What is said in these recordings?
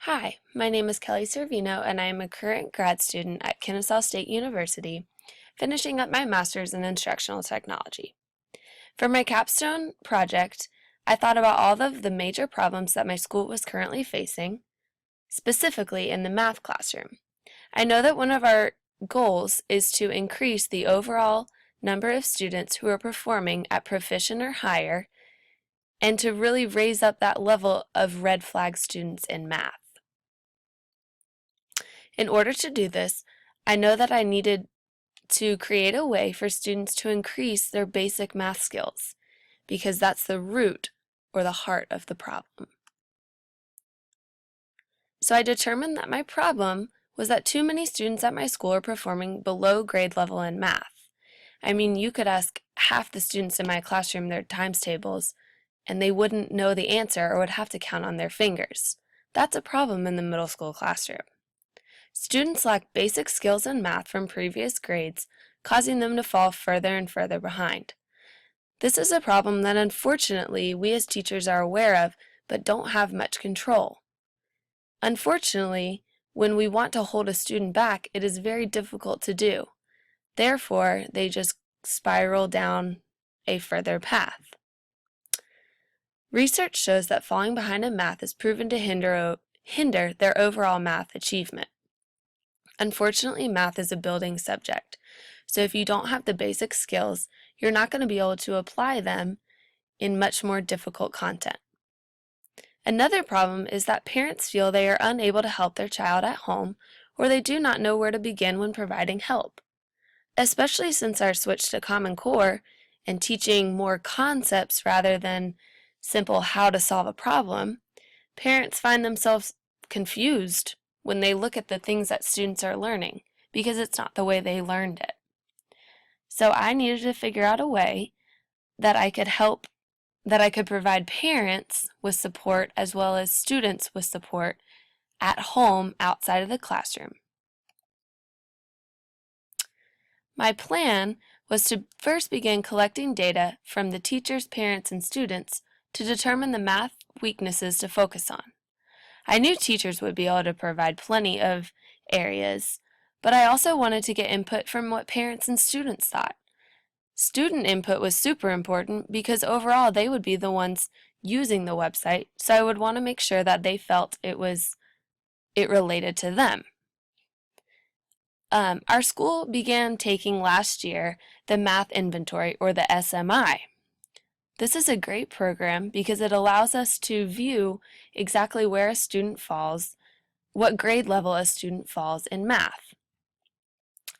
Hi, my name is Kelly Servino, and I am a current grad student at Kennesaw State University, finishing up my master's in instructional technology. For my capstone project, I thought about all of the major problems that my school was currently facing, specifically in the math classroom. I know that one of our goals is to increase the overall number of students who are performing at proficient or higher, and to really raise up that level of red flag students in math. In order to do this, I know that I needed to create a way for students to increase their basic math skills, because that's the root or the heart of the problem. So I determined that my problem was that too many students at my school are performing below grade level in math. I mean, you could ask half the students in my classroom their times tables, and they wouldn't know the answer or would have to count on their fingers. That's a problem in the middle school classroom. Students lack basic skills in math from previous grades, causing them to fall further and further behind. This is a problem that unfortunately we as teachers are aware of, but don't have much control. Unfortunately, when we want to hold a student back, it is very difficult to do. Therefore, they just spiral down a further path. Research shows that falling behind in math is proven to hinder their overall math achievement. Unfortunately, math is a building subject, so if you don't have the basic skills, you're not going to be able to apply them in much more difficult content. Another problem is that parents feel they are unable to help their child at home, or they do not know where to begin when providing help. Especially since our switch to Common Core and teaching more concepts rather than simple how to solve a problem, parents find themselves confused when they look at the things that students are learning, because it's not the way they learned it. So I needed to figure out a way that I could provide parents with support as well as students with support at home outside of the classroom. My plan was to first begin collecting data from the teachers, parents, and students to determine the math weaknesses to focus on. I knew teachers would be able to provide plenty of areas, but I also wanted to get input from what parents and students thought. Student input was super important because overall they would be the ones using the website, so I would want to make sure that they felt it related to them. Our school began taking last year the Math Inventory, or the SMI. This is a great program because it allows us to view exactly where a student falls, what grade level a student falls in math.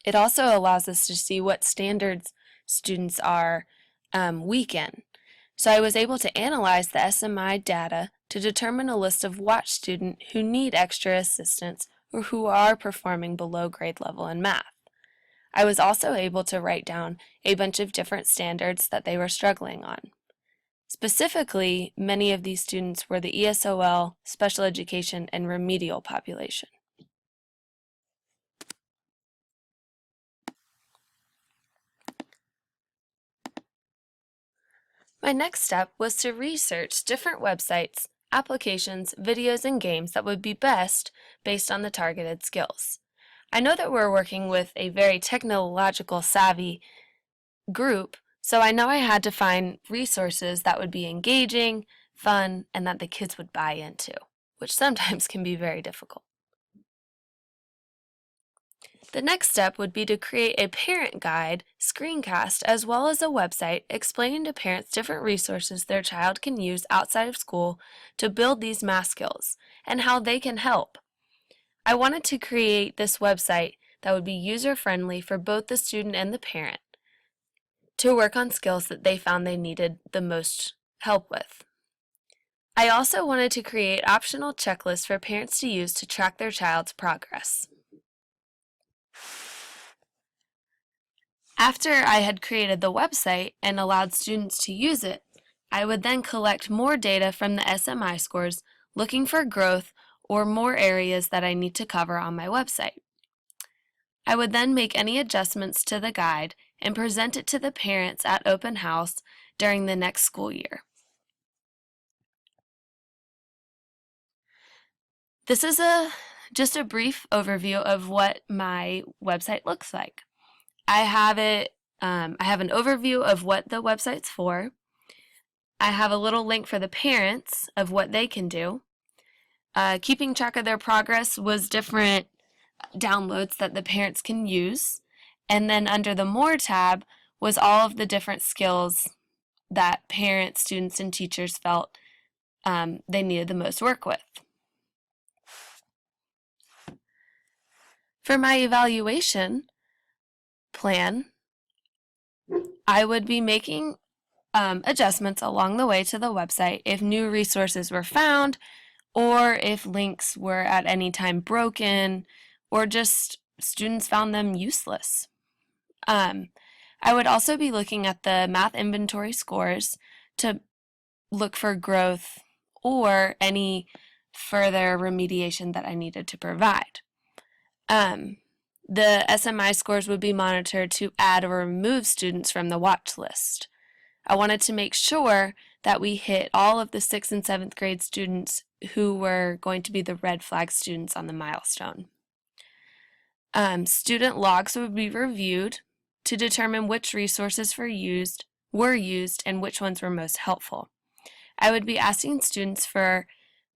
It also allows us to see what standards students are weak in. So I was able to analyze the SMI data to determine a list of watch students who need extra assistance or who are performing below grade level in math. I was also able to write down a bunch of different standards that they were struggling on. Specifically, many of these students were the ESOL, special education, and remedial population. My next step was to research different websites, applications, videos, and games that would be best based on the targeted skills. I know that we're working with a very technological savvy group, so I know I had to find resources that would be engaging, fun, and that the kids would buy into, which sometimes can be very difficult. The next step would be to create a parent guide, screencast, as well as a website explaining to parents different resources their child can use outside of school to build these math skills and how they can help. I wanted to create this website that would be user-friendly for both the student and the parent to work on skills that they found they needed the most help with. I also wanted to create optional checklists for parents to use to track their child's progress. After I had created the website and allowed students to use it, I would then collect more data from the SMI scores, looking for growth or more areas that I need to cover on my website. I would then make any adjustments to the guide and present it to the parents at open house during the next school year. This is just a brief overview of what my website looks like. I have I have an overview of what the website's for. I have a little link for the parents of what they can do. Keeping track of their progress was different downloads that the parents can use. And then under the More tab was all of the different skills that parents, students, and teachers felt they needed the most work with. For my evaluation plan, I would be making adjustments along the way to the website if new resources were found, or if links were at any time broken, or just students found them useless. I would also be looking at the math inventory scores to look for growth or any further remediation that I needed to provide. The SMI scores would be monitored to add or remove students from the watch list. I wanted to make sure that we hit all of the 6th and 7th grade students who were going to be the red flag students on the milestone. Student logs would be reviewed to determine which resources were used and which ones were most helpful. I would be asking students for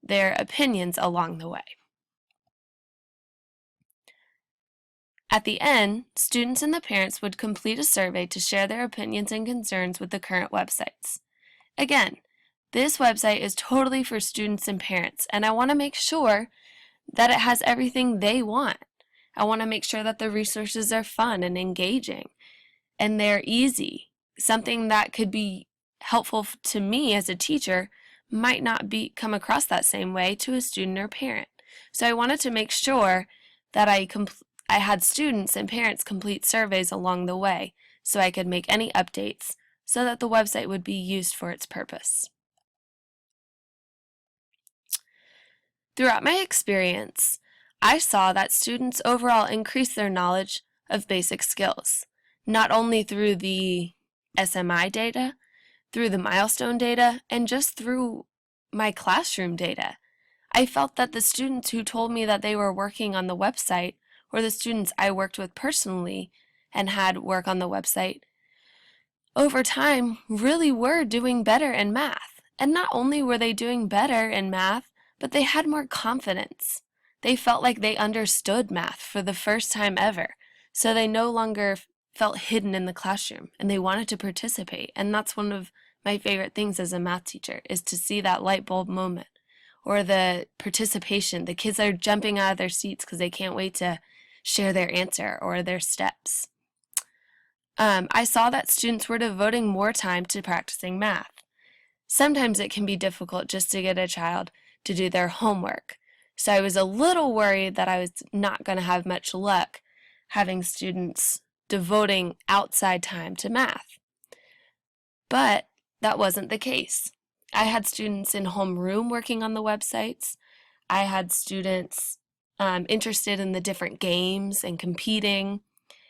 their opinions along the way. At the end, students and the parents would complete a survey to share their opinions and concerns with the current websites. Again, this website is totally for students and parents, and I want to make sure that it has everything they want. I want to make sure that the resources are fun and engaging, and they're easy. Something that could be helpful to me as a teacher might not come across that same way to a student or parent. So I wanted to make sure that I had students and parents complete surveys along the way so I could make any updates so that the website would be used for its purpose. Throughout my experience, I saw that students overall increased their knowledge of basic skills, not only through the SMI data, through the milestone data, and just through my classroom data. I felt that the students who told me that they were working on the website, or the students I worked with personally and had work on the website, over time really were doing better in math. And not only were they doing better in math, but they had more confidence. They felt like they understood math for the first time ever, so they no longer felt hidden in the classroom and they wanted to participate. And that's one of my favorite things as a math teacher, is to see that light bulb moment or the participation. The kids are jumping out of their seats because they can't wait to share their answer or their steps. I saw that students were devoting more time to practicing math. Sometimes it can be difficult just to get a child to do their homework, so I was a little worried that I was not going to have much luck having students devoting outside time to math. But that wasn't the case. I had students in homeroom working on the websites. I had students interested in the different games and competing,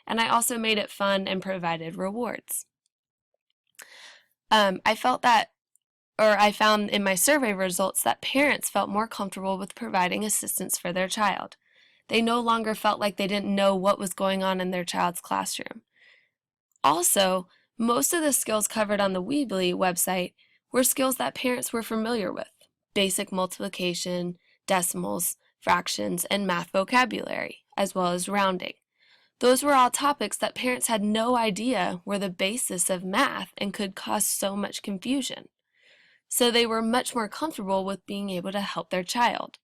and I also made it fun and provided rewards. I found in my survey results that parents felt more comfortable with providing assistance for their child. They no longer felt like they didn't know what was going on in their child's classroom. Also, most of the skills covered on the Weebly website were skills that parents were familiar with: basic multiplication, decimals, fractions, and math vocabulary, as well as rounding. Those were all topics that parents had no idea were the basis of math and could cause so much confusion. So they were much more comfortable with being able to help their child.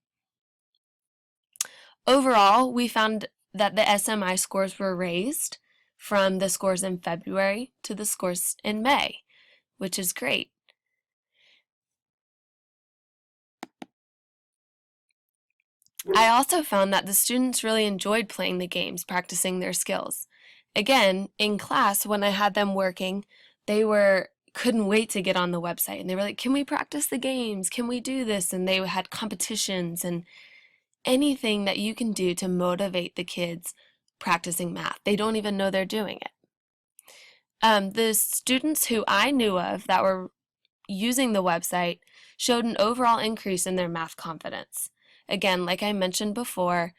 Overall, we found that the SMI scores were raised from the scores in February to the scores in May, which is great. I also found that the students really enjoyed playing the games, practicing their skills. Again, in class, when I had them working, they couldn't wait to get on the website, and they were like, can we practice the games? Can we do this? And they had competitions and anything that you can do to motivate the kids practicing math. They don't even know they're doing it. The students who I knew of that were using the website showed an overall increase in their math confidence. Again, like I mentioned before,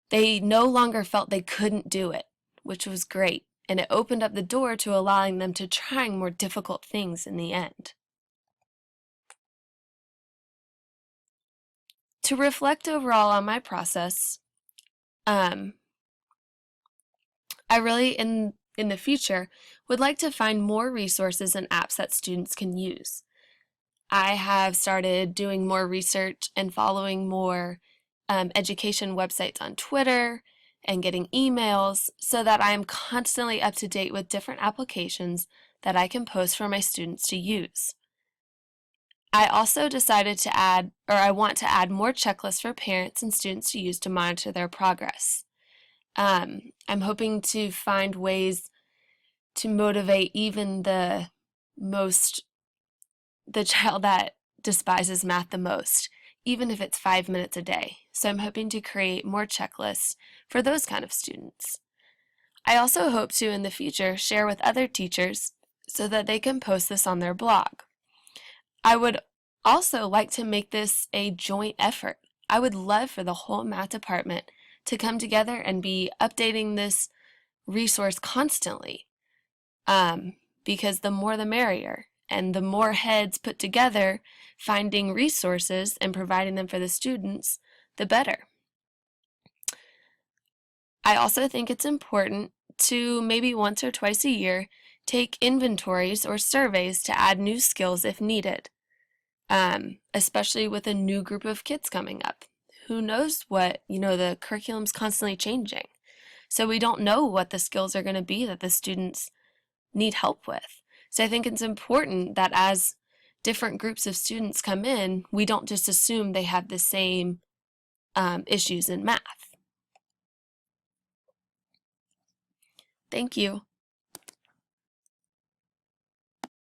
they no longer felt they couldn't do it, which was great, and it opened up the door to allowing them to trying more difficult things in the end. To reflect overall on my process, I really, in the future, would like to find more resources and apps that students can use. I have started doing more research and following more education websites on Twitter and getting emails so that I am constantly up to date with different applications that I can post for my students to use. I also decided to add, or I want to add more checklists for parents and students to use to monitor their progress. I'm hoping to find ways to motivate even the child that despises math the most, even if it's 5 minutes a day. So I'm hoping to create more checklists for those kind of students. I also hope to, in the future, share with other teachers so that they can post this on their blog. I would also like to make this a joint effort. I would love for the whole math department to come together and be updating this resource constantly, because the more the merrier, and the more heads put together finding resources and providing them for the students, the better. I also think it's important to maybe once or twice a year take inventories or surveys to add new skills if needed, especially with a new group of kids coming up. Who knows what, the curriculum's constantly changing. So we don't know what the skills are going to be that the students need help with. So I think it's important that as different groups of students come in, we don't just assume they have the same issues in math. Thank you.